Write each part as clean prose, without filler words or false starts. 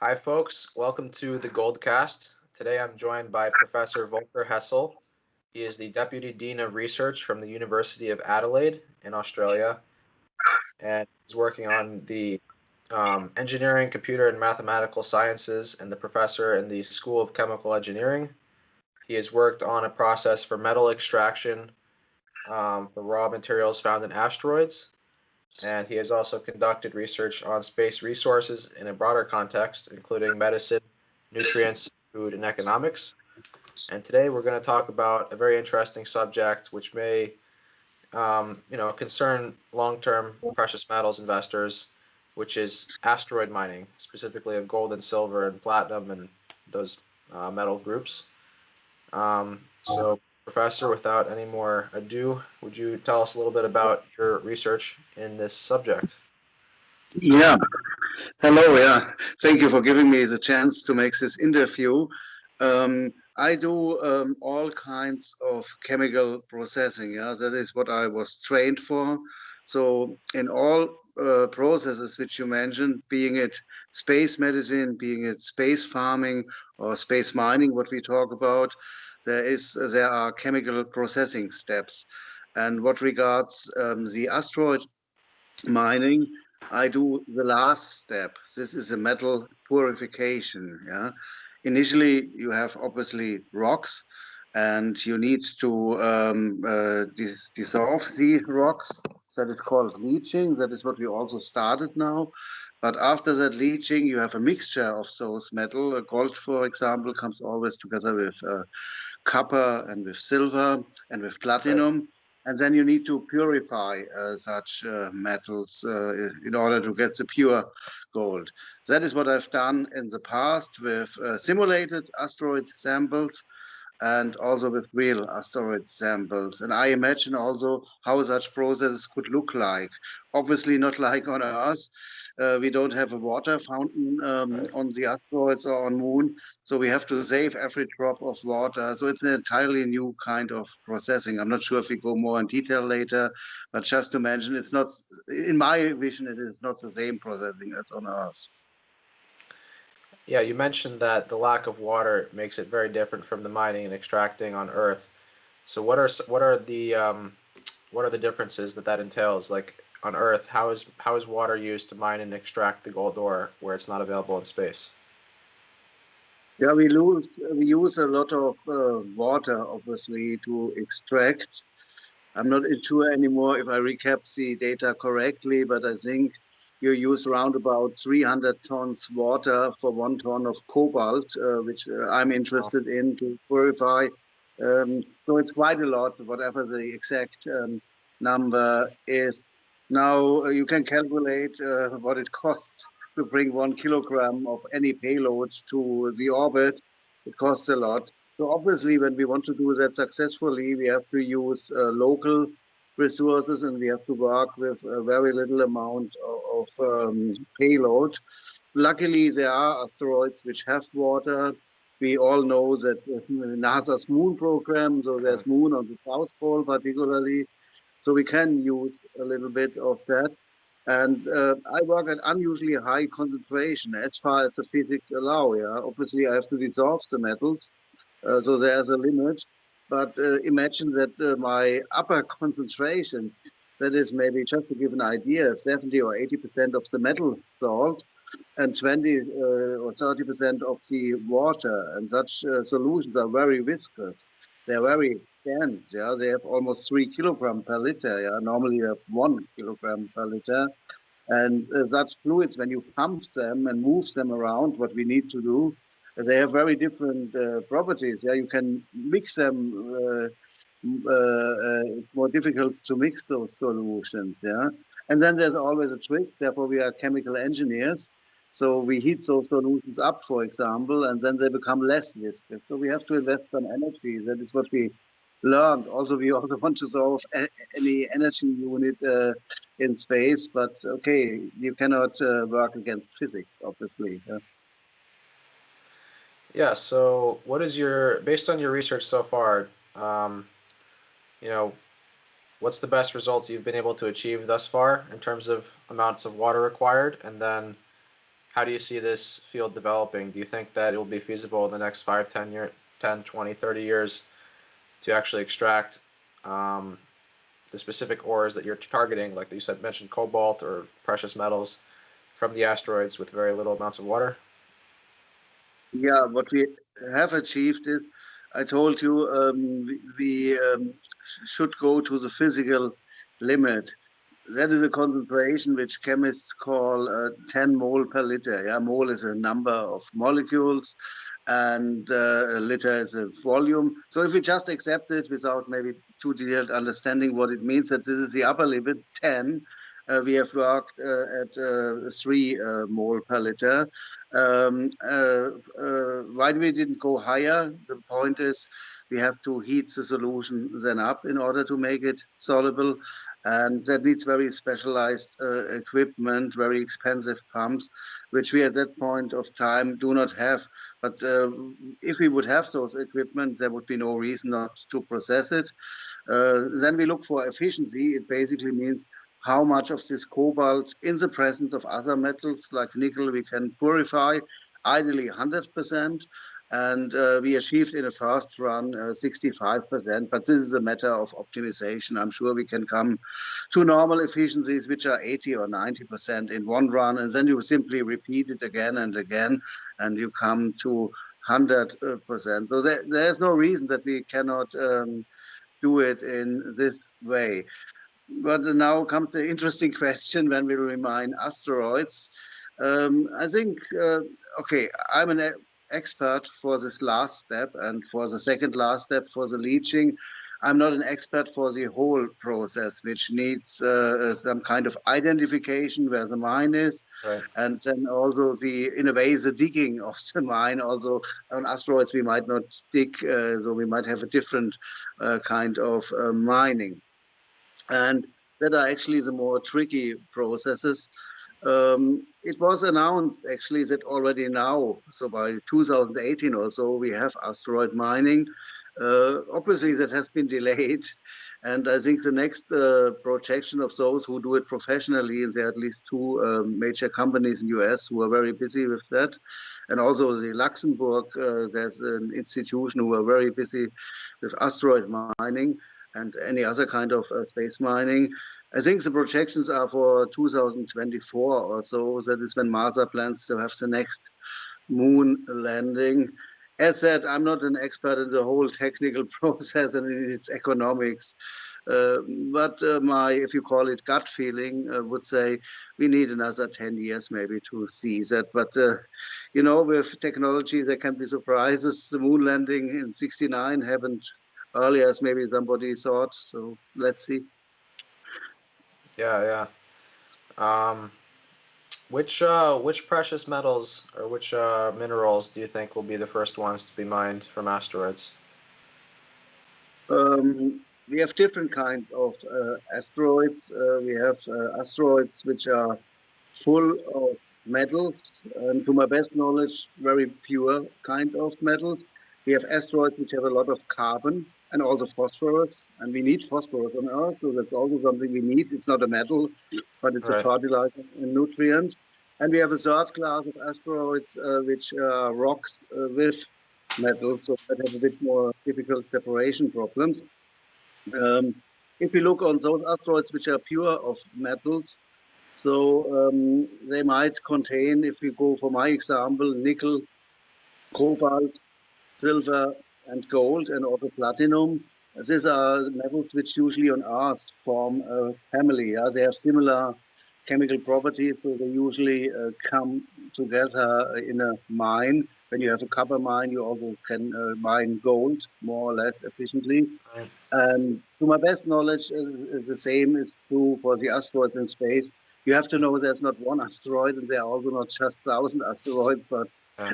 Hi, folks. Welcome to the Goldcast. Today I'm joined by Professor Volker Hessel. He is the Deputy Dean of Research from the University of Adelaide in Australia, and he's working on the Engineering, Computer, and Mathematical Sciences and the professor in the School of Chemical Engineering. He has worked on a process for metal extraction for raw materials found in asteroids, and he has also conducted research on space resources in a broader context, including medicine, nutrients, food, and economics. And today we're going to talk about a very interesting subject which may, concern long-term precious metals investors, which is asteroid mining, specifically of gold and silver and platinum and those metal groups. So, Professor, without any more ado, would you tell us a little bit about your research in this subject? Yeah, hello. Yeah, thank you for giving me the chance to make this interview. I do all kinds of chemical processing. Yeah, that is what I was trained for. So, in all processes which you mentioned, being it space medicine, being it space farming or space mining, what we talk about, there are chemical processing steps. And what regards the asteroid mining, I do the last step. This is a metal purification. Yeah. Initially, you have obviously rocks, and you need to dissolve the rocks. That is called leaching. That is what we also started now. But after that leaching, you have a mixture of those metal. Gold, for example, comes always together with copper and with silver and with platinum. And then you need to purify such metals in order to get the pure gold. That is what I've done in the past with simulated asteroid samples and also with real asteroid samples. And I imagine also how such processes could look like. Obviously not like on Earth. We don't have a water fountain on the asteroids or on Moon, so we have to save every drop of water. So it's an entirely new kind of processing. I'm not sure if we go more in detail later, but just to mention, it's not, in my vision, it is not the same processing as on Earth. Yeah, you mentioned that the lack of water makes it very different from the mining and extracting on Earth. So what are the differences that entails? Like on Earth, how is water used to mine and extract the gold ore where it's not available in space? Yeah, we use a lot of water, obviously, to extract. I'm not sure anymore if I recap the data correctly, but I think you use around about 300 tons water for 1 ton of cobalt, which I'm interested in to purify. So it's quite a lot, whatever the exact number is. Now you can calculate what it costs to bring 1 kilogram of any payload to the orbit. It costs a lot. So obviously, when we want to do that successfully, we have to use local resources and we have to work with a very little amount of payload. Luckily, there are asteroids which have water. We all know that NASA's moon program, so there's moon on the South Pole particularly, so we can use a little bit of that. And I work at unusually high concentration as far as the physics allow. Yeah, obviously I have to dissolve the metals, so there's a limit. But imagine that my upper concentrations, that is maybe just to give an idea, 70 or 80% of the metal salt and 20 or 30% of the water. And such solutions are very viscous. They're very dense. Yeah, they have almost 3 kilogram per liter. Yeah, normally you have 1 kilogram per liter. And such fluids, when you pump them and move them around, what we need to do, they have very different properties. Yeah, you can mix them. It's more difficult to mix those solutions. Yeah, and then there's always a trick. Therefore, we are chemical engineers. So we heat those solutions up, for example, and then they become less viscous. So we have to invest some energy. That is what we learned. Also, we also want to solve any energy unit in space, but okay, you cannot work against physics, obviously. Yeah, so based on your research so far, um, you know, what's the best results you've been able to achieve thus far in terms of amounts of water required? And then how do you see this field developing? Do you think that it will be feasible in the next 5, 10, 20, 30 years to actually extract the specific ores that you're targeting, like you said, mentioned cobalt or precious metals, from the asteroids with very little amounts of water? Yeah, what we have achieved is, I told you, we should go to the physical limit. That is a concentration which chemists call 10 mole per liter. Yeah, mole is a number of molecules, and a liter is a volume. So if we just accept it without maybe too detailed understanding what it means, that this is the upper limit, 10, we have worked at 3 mole per liter. Why we didn't go higher? The point is we have to heat the solution then up in order to make it soluble. And that needs very specialized equipment, very expensive pumps, which we at that point of time do not have. But if we would have those equipment, there would be no reason not to process it. Then we look for efficiency. It basically means how much of this cobalt in the presence of other metals like nickel we can purify, ideally 100%. And we achieved in a first run 65%, but this is a matter of optimization. I'm sure we can come to normal efficiencies, which are 80 or 90% in one run, and then you simply repeat it again and again, and you come to 100%. So there's no reason that we cannot do it in this way. But now comes the interesting question when we mine asteroids. I think, okay, I'm an expert for this last step, and for the second last step, for the leaching. I'm not an expert for the whole process, which needs some kind of identification where the mine is, Right. and then also in a way, the digging of the mine. Also, on asteroids we might not dig, so we might have a different kind of mining. And that are actually the more tricky processes. It was announced actually that already now, so by 2018 or so, we have asteroid mining. Obviously, that has been delayed. And I think the next projection of those who do it professionally, and there are at least 2 major companies in the US who are very busy with that. And also the Luxembourg, there's an institution who are very busy with asteroid mining and any other kind of space mining. I think the projections are for 2024 or so. That is when NASA plans to have the next moon landing. As said, I'm not an expert in the whole technical process and in its economics. But my, if you call it gut feeling, would say we need another 10 years maybe to see that. But, you know, with technology, there can be surprises. The moon landing in '69 happened earlier as maybe somebody thought. So let's see. Yeah. Which precious metals or which minerals do you think will be the first ones to be mined from asteroids? We have different kinds of asteroids. We have asteroids which are full of metals, and to my best knowledge, very pure kind of metals. We have asteroids which have a lot of carbon and also phosphorus, and we need phosphorus on Earth, so that's also something we need. It's not a metal, but it's a fertilizer and nutrient. And we have a third class of asteroids which are rocks with metals, so that have a bit more difficult separation problems. If you look on those asteroids which are pure of metals, so they might contain, if we go for my example, nickel, cobalt, silver, and gold, and also platinum. These are metals which usually on Earth form a family. Yeah? They have similar chemical properties, so they usually come together in a mine. When you have a copper mine, you also can mine gold more or less efficiently. Right. And to my best knowledge, the same is true for the asteroids in space. You have to know there's not one asteroid, and there are also not just 1,000 asteroids, but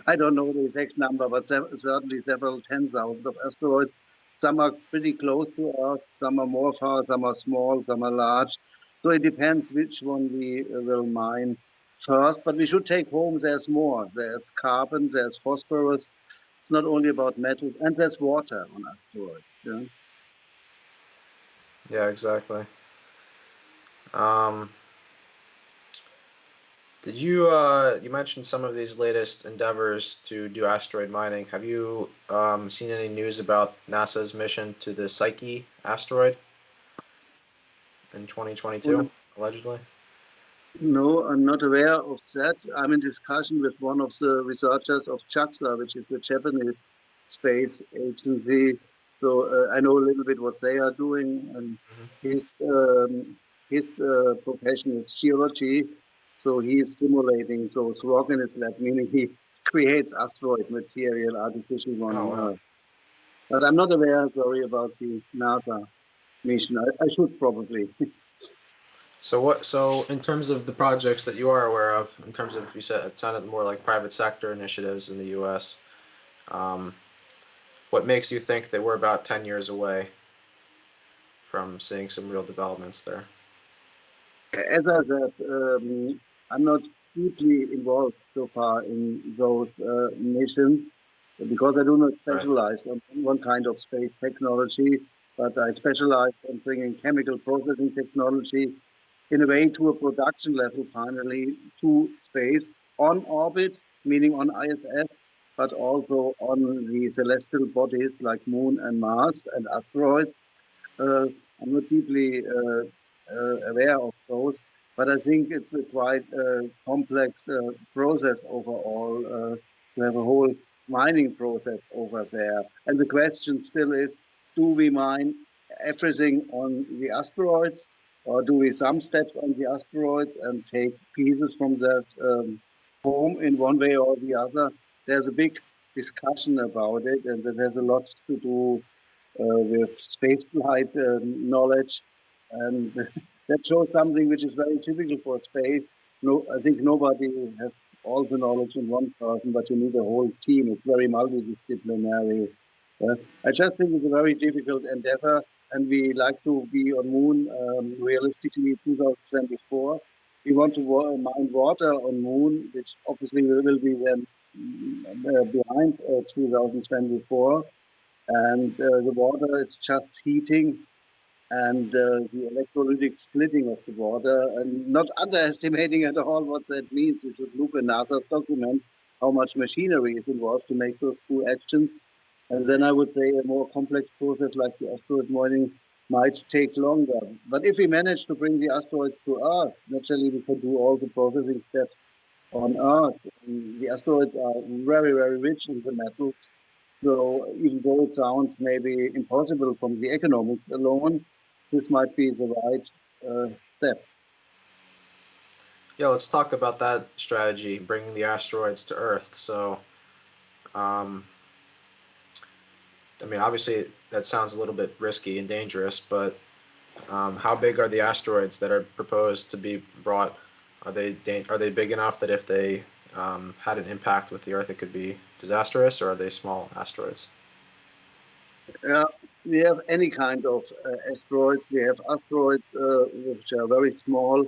I don't know the exact number, but certainly several 10,000 of asteroids. Some are pretty close to Earth, some are more far, some are small, some are large. So it depends which one we will mine first, but we should take home there's more. There's carbon, there's phosphorus. It's not only about metals, and there's water on asteroids. Yeah? Yeah, exactly. Did you you mentioned some of these latest endeavors to do asteroid mining? Have you seen any news about NASA's mission to the Psyche asteroid in 2022, allegedly? No, I'm not aware of that. I'm in discussion with one of the researchers of JAXA, which is the Japanese space agency. So I know a little bit what they are doing, and his profession is geology. So he is simulating those rock in his lab, meaning he creates asteroid material, artificial one. Oh, wow. But I'm not aware, sorry, about the NASA mission. I should probably. So in terms of the projects that you are aware of, in terms of, you said it sounded more like private sector initiatives in the US, what makes you think that we're about 10 years away from seeing some real developments there? As I said, I'm not deeply involved so far in those missions because I do not specialize on one kind of space technology, but I specialize on bringing chemical processing technology in a way to a production level, finally, to space on orbit, meaning on ISS, but also on the celestial bodies like Moon and Mars and asteroids. I'm not deeply aware of those, but I think it's a quite complex process overall to have a whole mining process over there. And the question still is, do we mine everything on the asteroids, or do we some steps on the asteroids and take pieces from that home in one way or the other? There's a big discussion about it, and it has a lot to do with spaceflight knowledge, and that shows something which is very typical for space. No, I think nobody has all the knowledge in one person, but you need a whole team. It's very multidisciplinary. I just think it's a very difficult endeavor, and we like to be on Moon realistically 2024. We want to mine water on Moon, which obviously will be then behind 2024. And the water is just heating and the electrolytic splitting of the water, and not underestimating at all what that means. We should look at NASA's document how much machinery is involved to make those two actions. And then I would say a more complex process like the asteroid mining might take longer. But if we manage to bring the asteroids to Earth, naturally we can do all the processing steps on Earth. And the asteroids are very, very rich in the metals. So even though it sounds maybe impossible from the economics alone, this might be the right step. Yeah, let's talk about that strategy, bringing the asteroids to Earth. So, I mean, obviously that sounds a little bit risky and dangerous, but how big are the asteroids that are proposed to be brought? Are they big enough that if they had an impact with the Earth, it could be disastrous, or are they small asteroids? We have any kind of asteroids. We have asteroids which are very small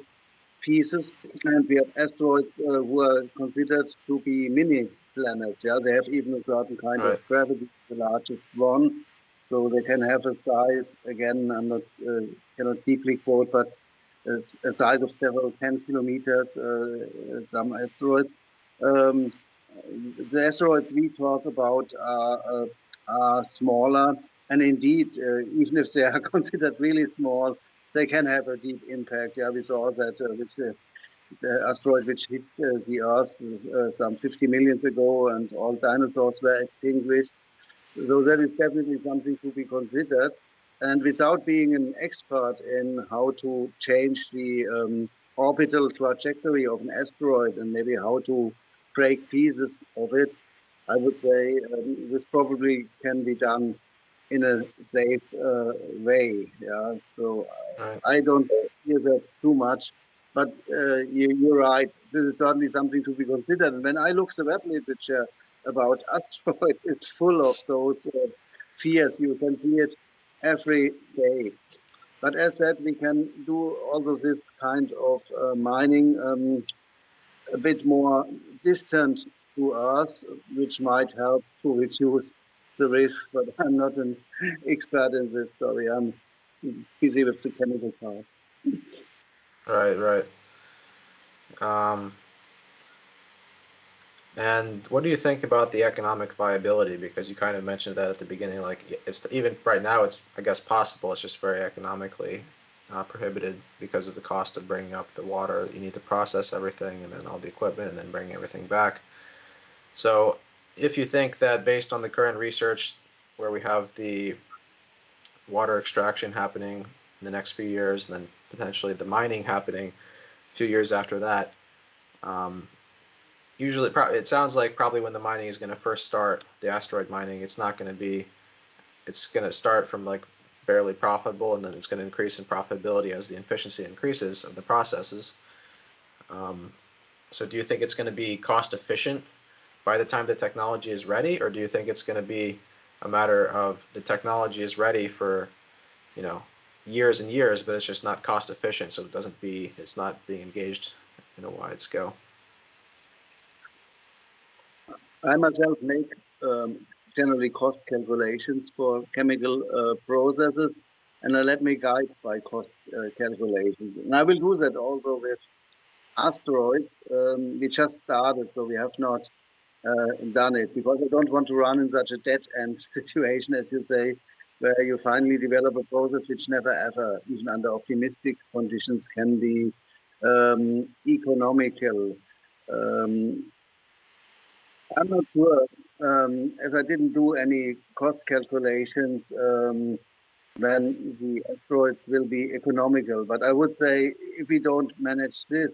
pieces, and we have asteroids who are considered to be mini planets. Yeah, they have even a certain kind of gravity, the largest one, so they can have a size. Again, I'm not cannot deeply quote, but it's a size of several 10 kilometers. Some asteroids. The asteroids we talk about are smaller, and indeed, even if they are considered really small, they can have a deep impact. Yeah, we saw that with the asteroid which hit the Earth some 50 million ago, and all dinosaurs were extinguished. So that is definitely something to be considered. And without being an expert in how to change the orbital trajectory of an asteroid and maybe how to break pieces of it, I would say this probably can be done in a safe way. Yeah, so I don't hear that too much, but you're right. This is certainly something to be considered. And when I look the web literature about asteroids, it's full of those fears. You can see it every day. But as said, we can do also this kind of mining a bit more distant to Earth, which might help to reduce the risk. But I'm not an expert in this story. I'm busy with the chemical part. Right. And what do you think about the economic viability? Because you kind of mentioned that at the beginning, like it's even right now, it's I guess possible. It's just very economically prohibited because of the cost of bringing up the water. You need to process everything and then all the equipment and then bring everything back. So if you think that based on the current research where we have the water extraction happening in the next few years and then potentially the mining happening a few years after that, usually it sounds like probably when the mining is going to first start, the asteroid mining, it's going to start from like barely profitable, and then it's going to increase in profitability as the efficiency increases of the processes. So do you think it's going to be cost efficient by the time the technology is ready, or do you think it's going to be a matter of the technology is ready for, years and years, but it's just not cost efficient, so it's not being engaged in a wide scale? I myself make generally cost calculations for chemical processes, and I let me guide by cost calculations. And I will do that also with asteroids. We just started, so we have not done it, because I don't want to run in such a dead-end situation, as you say, where you finally develop a process which never ever, even under optimistic conditions, can be economical. I'm not sure, as I didn't do any cost calculations, when the asteroids will be economical. But I would say, if we don't manage this,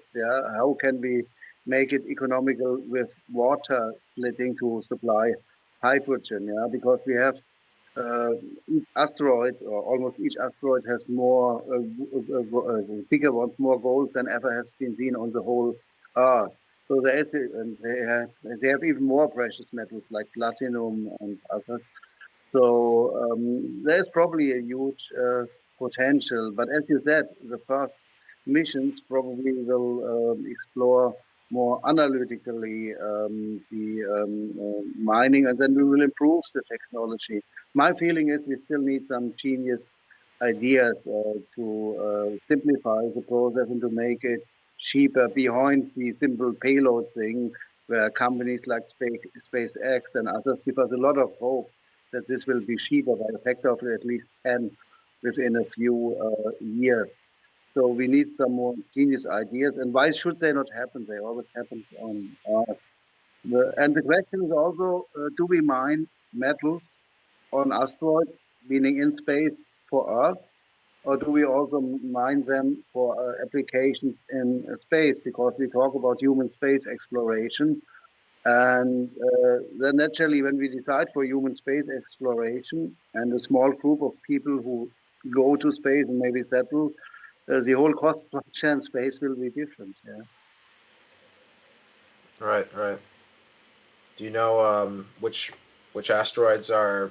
how can we make it economical with water splitting to supply hydrogen? Because we have each asteroid, or almost each asteroid, has more bigger ones, more gold than ever has been seen on the whole Earth. So and they have even more precious metals like platinum and others. So there's probably a huge potential. But as you said, the first missions probably will explore more analytically the mining, and then we will improve the technology. My feeling is we still need some genius ideas to simplify the process and to make it cheaper behind the simple payload thing, where companies like SpaceX and others give us a lot of hope that this will be cheaper by a factor of at least 10 within a few years. So we need some more genius ideas. And why should they not happen? They always happen on Earth. And the question is also, do we mine metals on asteroids, meaning in space, for Earth? Or do we also mine them for applications in space? Because we talk about human space exploration. And then naturally, when we decide for human space exploration and a small group of people who go to space and maybe settle, the whole cost structure in space will be different. Yeah. Right, right. Do you know which asteroids are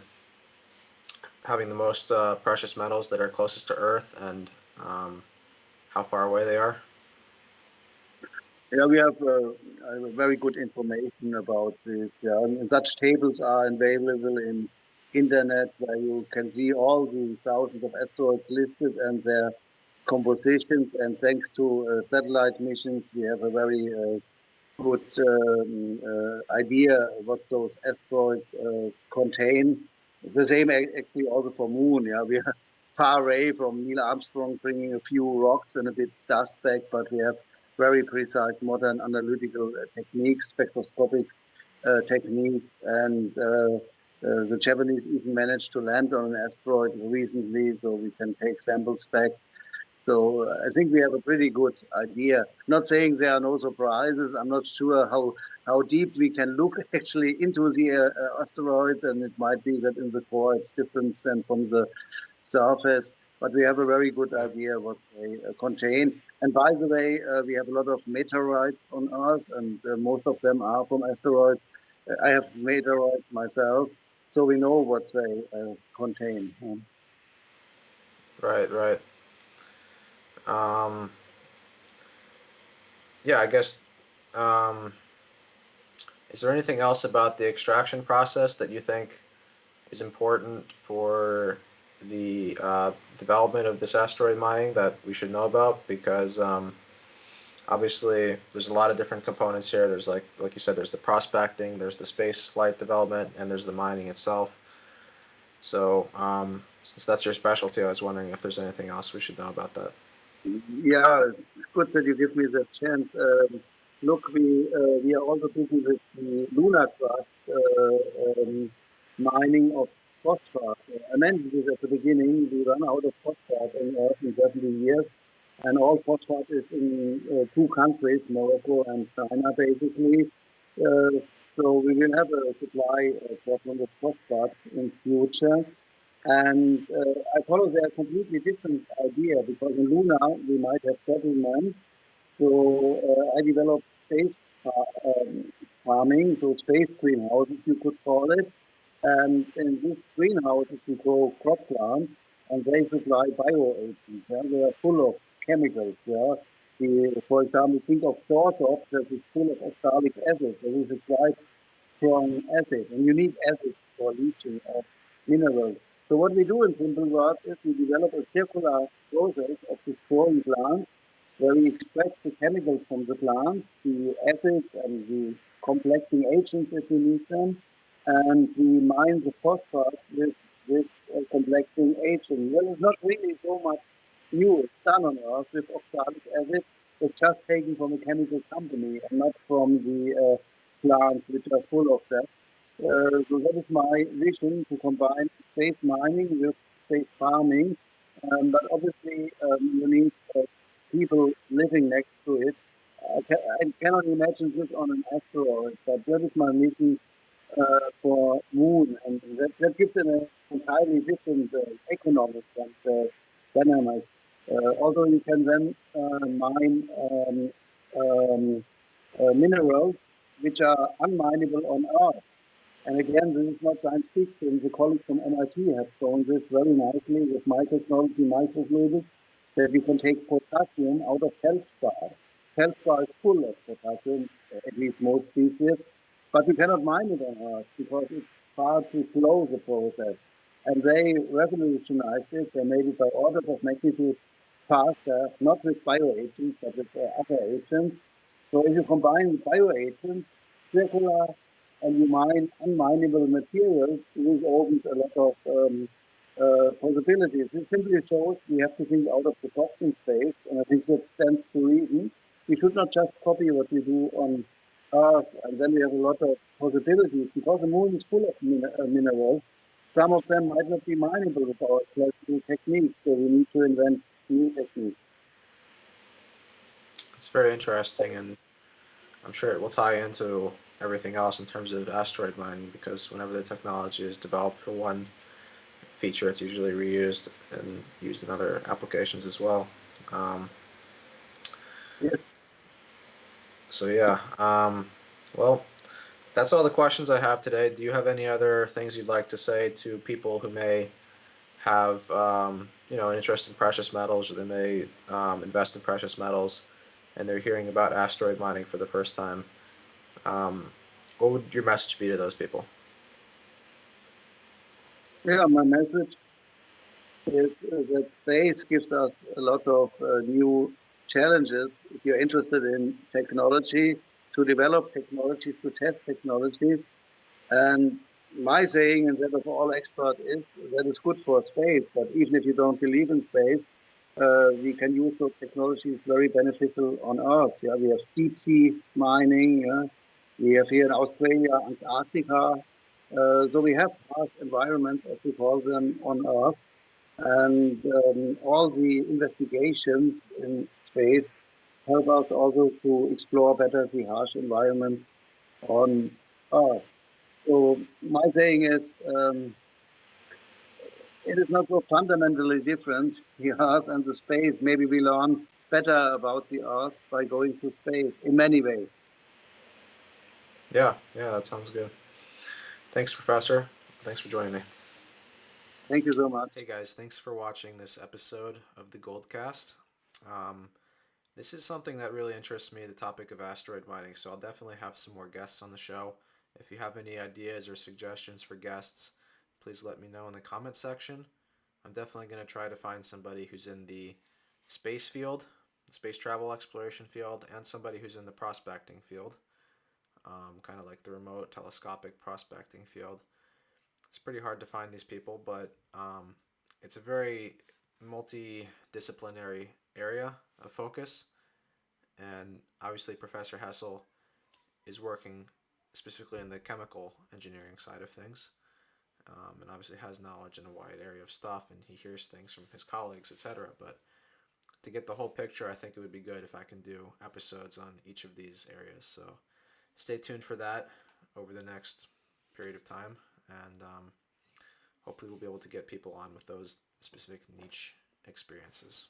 having the most precious metals that are closest to Earth, and how far away they are? Yeah, we have very good information about this. Yeah. And such tables are available in internet, where you can see all the thousands of asteroids listed and their compositions. And thanks to satellite missions, we have a very good idea what those asteroids contain. The same actually also for Moon. Yeah, we are far away from Neil Armstrong bringing a few rocks and a bit dust back, but we have very precise modern analytical techniques, spectroscopic techniques, and the Japanese even managed to land on an asteroid recently, so we can take samples back. So I think we have a pretty good idea. Not saying there are no surprises. I'm not sure how deep we can look actually into the asteroids, and it might be that in the core it's different than from the surface. But we have a very good idea what they contain. And by the way, we have a lot of meteorites on Earth, and most of them are from asteroids. I have meteorites myself, so we know what they contain. Right, right. Yeah, I guess, is there anything else about the extraction process that you think is important for the development of this asteroid mining that we should know about? Because obviously there's a lot of different components here. There's like you said, there's the prospecting, there's the space flight development, and there's the mining itself. So since that's your specialty, I was wondering if there's anything else we should know about that. Yeah, it's good that you give me the chance. Look, we are also busy with the lunar crust mining of phosphate. I mentioned this at the beginning. We run out of phosphate on Earth in 70 years, and all phosphate is in two countries, Morocco and China, basically. So we will have a supply problem with phosphate in future. And I follow their completely different idea because in Luna we might have settlement. So I developed space farming, so space greenhouses you could call it. And in these greenhouses you grow crop plants and they supply bioagents. Yeah? They are full of chemicals. Yeah? For example, think of sawdust that is full of oxalic acid. There is a quite strong acid, and you need acid for leaching of minerals. So what we do in simple words is we develop a circular process of the growing plants where we extract the chemicals from the plants, the acids and the complexing agents if we need them, and we mine the phosphate with this complexing agent. Well, it's not really so much new. It's done on Earth with oxalic acid. It's just taken from a chemical company and not from the plants which are full of that. So that is my vision, to combine space mining with space farming. But obviously, you need people living next to it. I cannot imagine this on an asteroid, but that is my mission for Moon, and that gives it an entirely different economics and dynamics. Although you can then mine minerals which are unminable on Earth. And again, this is not science fiction. The colleagues from MIT have shown this very nicely with my technology, microfluidics, that we can take potassium out of feldspar. Feldspar is full of potassium, at least most species, but you cannot mine it on Earth because it's far too slow, the process. And they revolutionized it. They made it by orders of magnitude faster, not with bioagents, but with other agents. So if you combine bioagents, circular, and you mine unminable materials, this opens a lot of possibilities. This simply shows we have to think out of the box in space, and I think that stands to reason. We should not just copy what we do on Earth, and then we have a lot of possibilities, because the Moon is full of minerals. Some of them might not be mineable with our classical techniques, so we need to invent new techniques. It's very interesting, and I'm sure it will tie into everything else in terms of asteroid mining, because whenever the technology is developed for one feature, it's usually reused and used in other applications as well. Yes. So yeah, well, that's all the questions I have today. Do you have any other things you'd like to say to people who may have an interest in precious metals, or they may invest in precious metals, and they're hearing about asteroid mining for the first time? What would your message be to those people? Yeah, my message is that space gives us a lot of new challenges. If you're interested in technology, to develop technologies, to test technologies, and my saying, and that of all experts, is that it's good for space. But even if you don't believe in space, we can use those technologies very beneficial on Earth. Yeah, we have deep sea mining. Yeah? We have here in Australia, Antarctica. So we have harsh environments, as we call them, on Earth. And all the investigations in space help us also to explore better the harsh environment on Earth. So my saying is, it is not so fundamentally different, the Earth and the space. Maybe we learn better about the Earth by going to space in many ways. Yeah, that sounds good. Thanks, Professor. Thanks for joining me. Thank you so much. Hey guys, thanks for watching this episode of the Goldcast. This is something that really interests me, the topic of asteroid mining, so I'll definitely have some more guests on the show. If you have any ideas or suggestions for guests, please let me know in the comments section. I'm definitely going to try to find somebody who's in the space field, space travel exploration field and somebody who's in the prospecting field, kind of like the remote telescopic prospecting field. It's pretty hard to find these people, but it's a very multidisciplinary area of focus. And obviously Professor Hessel is working specifically in the chemical engineering side of things, and obviously has knowledge in a wide area of stuff, and he hears things from his colleagues, etc. But to get the whole picture, I think it would be good if I can do episodes on each of these areas. So stay tuned for that over the next period of time, and hopefully we'll be able to get people on with those specific niche experiences.